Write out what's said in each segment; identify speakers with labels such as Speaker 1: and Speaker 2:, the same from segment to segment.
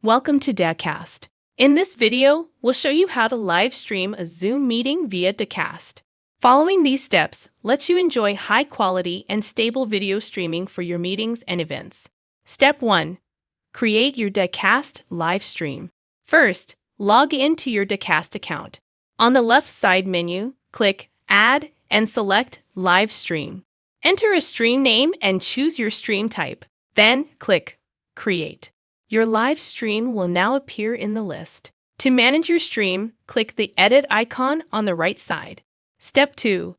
Speaker 1: Welcome to Dacast. In this video, we'll show you how to live stream a Zoom meeting via Dacast. Following these steps lets you enjoy high-quality and stable video streaming for your meetings and events. Step 1. Create your Dacast live stream. First, log into your Dacast account. On the left side menu, click Add and select Live Stream. Enter a stream name and choose your stream type. Then click Create. Your live stream will now appear in the list. To manage your stream, click the edit icon on the right side. Step 2.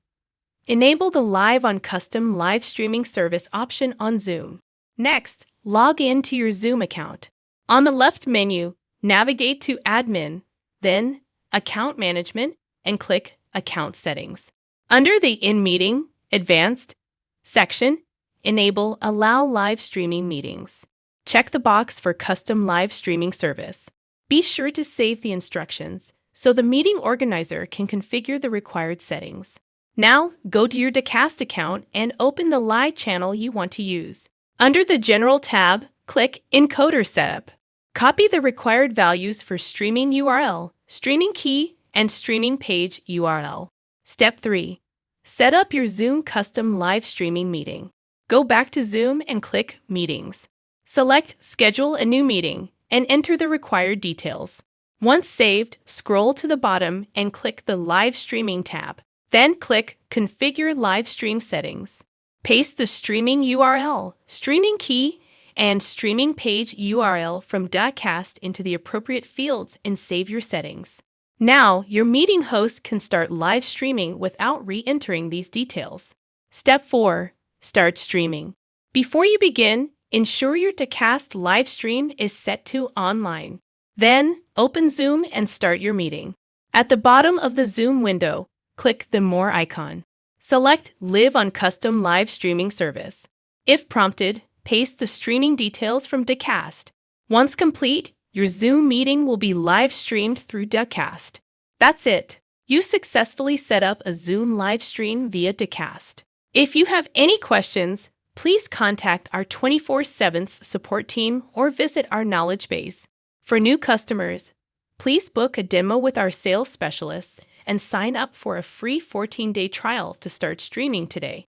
Speaker 1: Enable the Live on Custom Live Streaming Service option on Zoom. Next, log in to your Zoom account. On the left menu, navigate to Admin, then Account Management, and click Account Settings. Under the In Meeting, Advanced section, enable Allow Live Streaming Meetings. Check the box for Custom Live Streaming Service. Be sure to save the instructions so the meeting organizer can configure the required settings. Now, go to your Dacast account and open the live channel you want to use. Under the General tab, click Encoder Setup. Copy the required values for streaming URL, streaming key, and streaming page URL. Step 3. Set up your Zoom custom live streaming meeting. Go back to Zoom and click Meetings. Select Schedule a new meeting and enter the required details. Once saved, scroll to the bottom and click the Live Streaming tab. Then click Configure Live Stream Settings. Paste the streaming URL, streaming key, and streaming page URL from Dacast into the appropriate fields and save your settings. Now, your meeting host can start live streaming without re-entering these details. Step 4. Start streaming. Before you begin, ensure your Dacast live stream is set to online. Then, open Zoom and start your meeting. At the bottom of the Zoom window, click the More icon. Select Live on Custom Live Streaming Service. If prompted, paste the streaming details from Dacast. Once complete, your Zoom meeting will be live streamed through Dacast. That's it. You successfully set up a Zoom live stream via Dacast. If you have any questions, please contact our 24/7 support team or visit our knowledge base. For new customers, please book a demo with our sales specialists and sign up for a free 14-day trial to start streaming today.